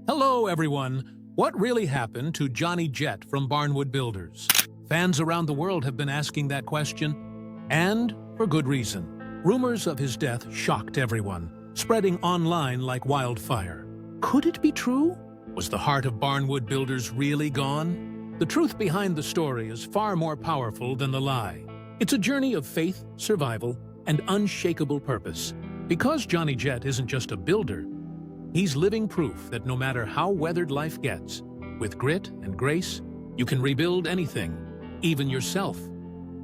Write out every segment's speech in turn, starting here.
Hello, everyone. What really happened to Johnny Jett from Barnwood Builders? Fans around the world have been asking that question, and for good reason. Rumors of his death shocked everyone, spreading online like wildfire. Could it be true? Was the heart of Barnwood Builders really gone? The truth behind the story is far more powerful than the lie. It's a journey of faith, survival, and unshakable purpose. Because Johnny Jett isn't just a builder, he's living proof that no matter how weathered life gets, with grit and grace, you can rebuild anything, even yourself.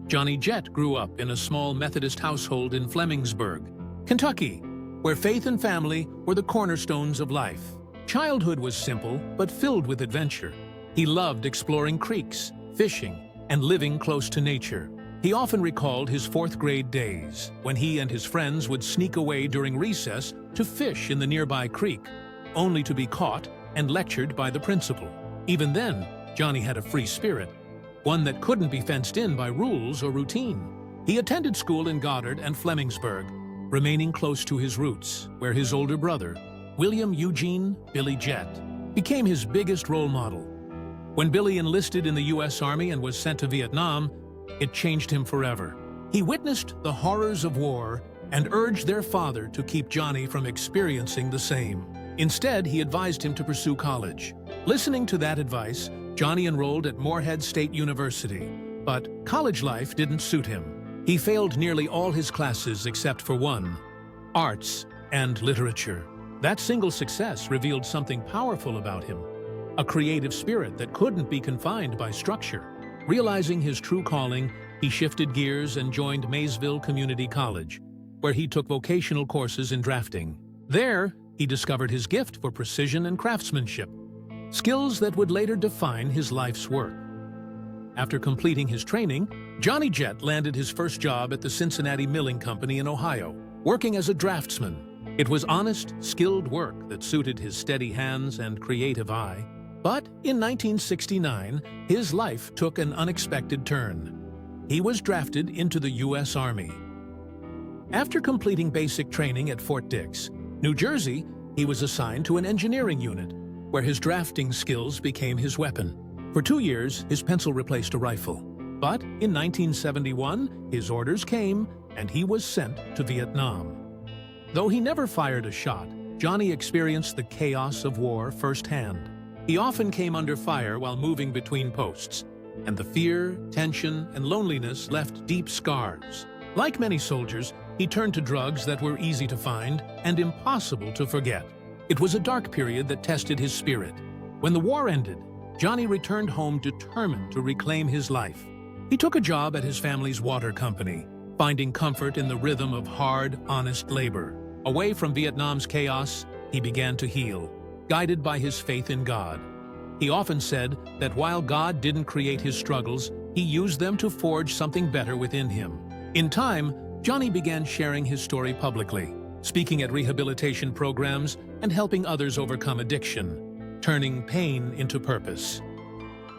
Johnny Jett grew up in a small Methodist household in Flemingsburg, Kentucky, where faith and family were the cornerstones of life. Childhood was simple, but filled with adventure. He loved exploring creeks, fishing, and living close to nature. He often recalled his fourth-grade days, when he and his friends would sneak away during recess to fish in the nearby creek, only to be caught and lectured by the principal. Even then, Johnny had a free spirit, one that couldn't be fenced in by rules or routine. He attended school in Goddard and Flemingsburg, remaining close to his roots, where his older brother, William Eugene "Billy" Jett, became his biggest role model. When Billy enlisted in the U.S. Army and was sent to Vietnam, it changed him forever. He witnessed the horrors of war and urged their father to keep Johnny from experiencing the same. Instead, he advised him to pursue college. Listening to that advice, Johnny enrolled at Morehead State University, but college life didn't suit him. He failed nearly all his classes except for one: arts and literature. That single success revealed something powerful about him, a creative spirit that couldn't be confined by structure. Realizing his true calling, he shifted gears and joined Maysville Community College, where he took vocational courses in drafting. There, he discovered his gift for precision and craftsmanship, skills that would later define his life's work. After completing his training, Johnny Jett landed his first job at the Cincinnati Milling Company in Ohio, working as a draftsman. It was honest, skilled work that suited his steady hands and creative eye. But in 1969, his life took an unexpected turn. He was drafted into the U.S. Army. After completing basic training at Fort Dix, New Jersey, he was assigned to an engineering unit, where his drafting skills became his weapon. For 2 years, his pencil replaced a rifle. But in 1971, his orders came, and he was sent to Vietnam. Though he never fired a shot, Johnny experienced the chaos of war firsthand. He often came under fire while moving between posts, and the fear, tension, and loneliness left deep scars. Like many soldiers, he turned to drugs that were easy to find and impossible to forget. It was a dark period that tested his spirit. When the war ended, Johnny returned home determined to reclaim his life. He took a job at his family's water company, finding comfort in the rhythm of hard, honest labor. Away from Vietnam's chaos, he began to heal, guided by his faith in God. He often said that while God didn't create his struggles, he used them to forge something better within him. In time, Johnny began sharing his story publicly, speaking at rehabilitation programs and helping others overcome addiction, turning pain into purpose.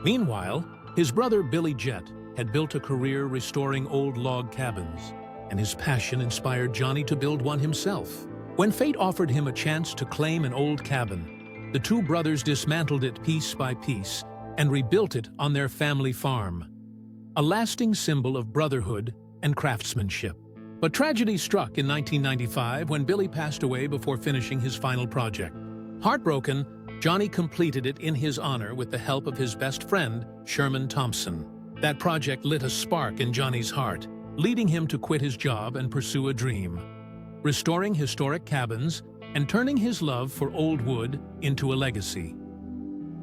Meanwhile, his brother Billy Jett had built a career restoring old log cabins, and his passion inspired Johnny to build one himself. When fate offered him a chance to claim an old cabin, the two brothers dismantled it piece by piece and rebuilt it on their family farm, a lasting symbol of brotherhood and craftsmanship. But tragedy struck in 1995 when Billy passed away before finishing his final project. Heartbroken, Johnny completed it in his honor with the help of his best friend, Sherman Thompson. That project lit a spark in Johnny's heart, leading him to quit his job and pursue a dream: restoring historic cabins and turning his love for old wood into a legacy.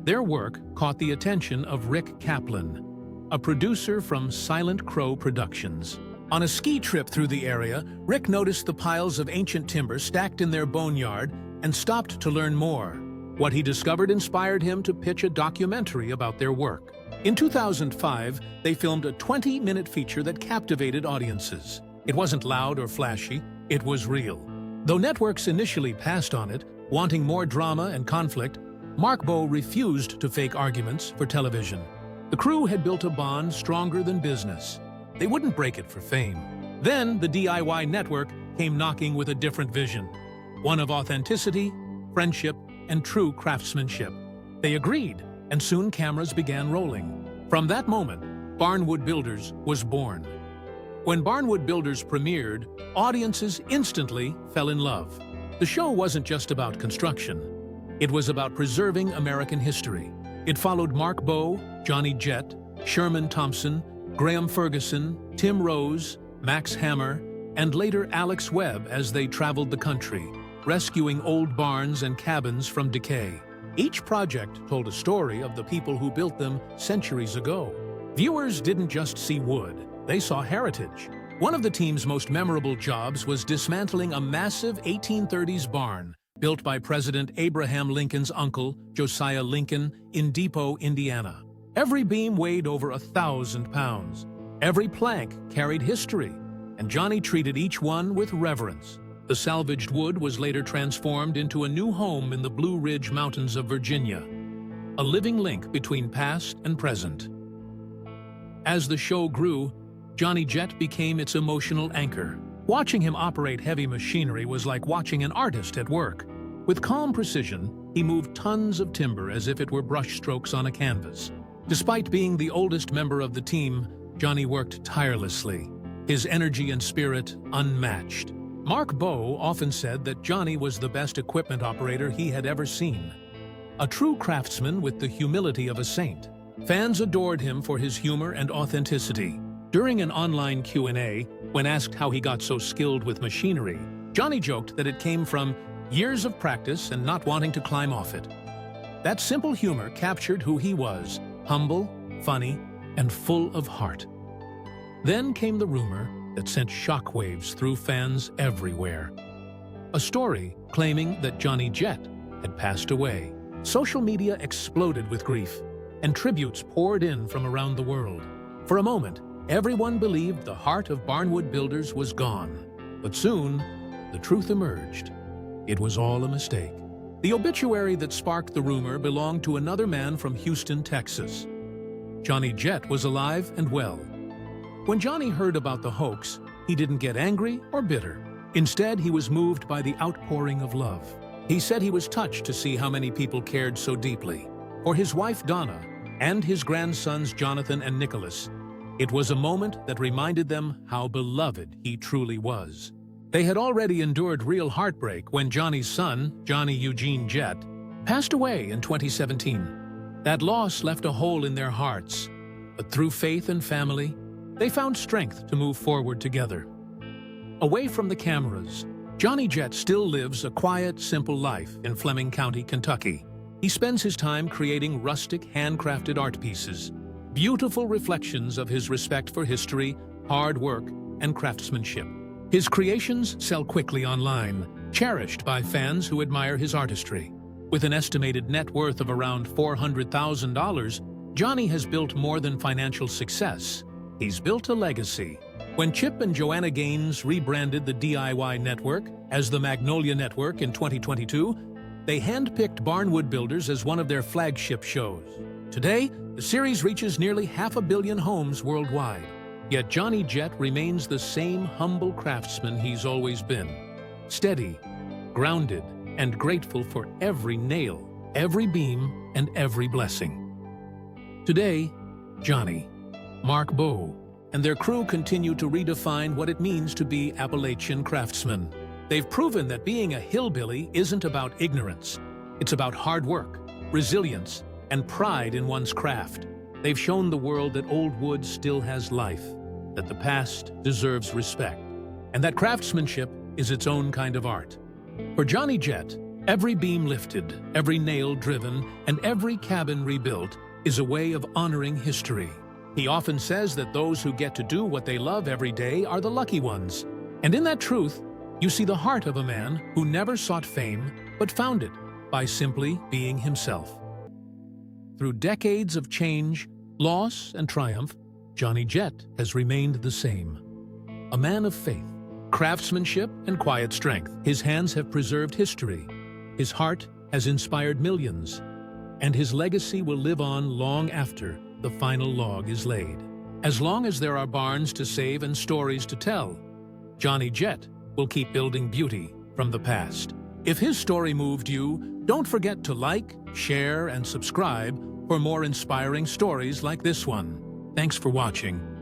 Their work caught the attention of Rick Kaplan, a producer from Silent Crow Productions. On a ski trip through the area, Rick noticed the piles of ancient timber stacked in their boneyard and stopped to learn more. What he discovered inspired him to pitch a documentary about their work. In 2005, they filmed a 20-minute feature that captivated audiences. It wasn't loud or flashy, it was real. Though networks initially passed on it, wanting more drama and conflict, Mark Bow refused to fake arguments for television. The crew had built a bond stronger than business. They wouldn't break it for fame. Then the DIY network came knocking with a different vision, one of authenticity, friendship, and true craftsmanship. They agreed, and soon cameras began rolling. From that moment, Barnwood Builders was born. When Barnwood Builders premiered, audiences instantly fell in love. The show wasn't just about construction. It was about preserving American history. It followed Mark Bowe, Johnny Jett, Sherman Thompson, Graham Ferguson, Tim Rose, Max Hammer, and later Alex Webb as they traveled the country, rescuing old barns and cabins from decay. Each project told a story of the people who built them centuries ago. Viewers didn't just see wood, they saw heritage. One of the team's most memorable jobs was dismantling a massive 1830s barn built by President Abraham Lincoln's uncle, Josiah Lincoln, in Depot, Indiana. Every beam weighed over 1,000 pounds. Every plank carried history, and Johnny treated each one with reverence. The salvaged wood was later transformed into a new home in the Blue Ridge Mountains of Virginia, a living link between past and present. As the show grew, Johnny Jett became its emotional anchor. Watching him operate heavy machinery was like watching an artist at work. With calm precision, he moved tons of timber as if it were brushstrokes on a canvas. Despite being the oldest member of the team, Johnny worked tirelessly, his energy and spirit unmatched. Mark Bowe often said that Johnny was the best equipment operator he had ever seen. A true craftsman with the humility of a saint. Fans adored him for his humor and authenticity. During an online Q&A, when asked how he got so skilled with machinery, Johnny joked that it came from years of practice and not wanting to climb off it. That simple humor captured who he was, humble, funny, and full of heart. Then came the rumor that sent shockwaves through fans everywhere. A story claiming that Johnny Jett had passed away. Social media exploded with grief, and tributes poured in from around the world. For a moment, everyone believed the heart of Barnwood Builders was gone. But soon, the truth emerged. It was all a mistake. The obituary that sparked the rumor belonged to another man from Houston, Texas. Johnny Jett was alive and well. When Johnny heard about the hoax, he didn't get angry or bitter. Instead, he was moved by the outpouring of love. He said he was touched to see how many people cared so deeply. For his wife Donna and his grandsons Jonathan and Nicholas, it was a moment that reminded them how beloved he truly was. They had already endured real heartbreak when Johnny's son, Johnny Eugene Jett, passed away in 2017. That loss left a hole in their hearts, but through faith and family, they found strength to move forward together. Away from the cameras, Johnny Jett still lives a quiet, simple life in Fleming County, Kentucky. He spends his time creating rustic, handcrafted art pieces, beautiful reflections of his respect for history, hard work, and craftsmanship. His creations sell quickly online, cherished by fans who admire his artistry. With an estimated net worth of around $400,000, Johnny has built more than financial success. He's built a legacy. When Chip and Joanna Gaines rebranded the DIY network as the Magnolia Network in 2022, they handpicked Barnwood Builders as one of their flagship shows. Today, the series reaches nearly 500 million homes worldwide. Yet Johnny Jett remains the same humble craftsman he's always been. Steady, grounded, and grateful for every nail, every beam, and every blessing. Today, Johnny, Mark Bowe, and their crew continue to redefine what it means to be Appalachian craftsmen. They've proven that being a hillbilly isn't about ignorance. It's about hard work, resilience, and pride in one's craft. They've shown the world that old wood still has life, that the past deserves respect, and that craftsmanship is its own kind of art. For Johnny Jett, every beam lifted, every nail driven, and every cabin rebuilt is a way of honoring history. He often says that those who get to do what they love every day are the lucky ones. And in that truth, you see the heart of a man who never sought fame, but found it by simply being himself. Through decades of change, loss, and triumph, Johnny Jett has remained the same. A man of faith, craftsmanship, and quiet strength. His hands have preserved history. His heart has inspired millions. And his legacy will live on long after the final log is laid. As long as there are barns to save and stories to tell, Johnny Jett will keep building beauty from the past. If his story moved you, don't forget to like, share, and subscribe for more inspiring stories like this one. Thanks for watching.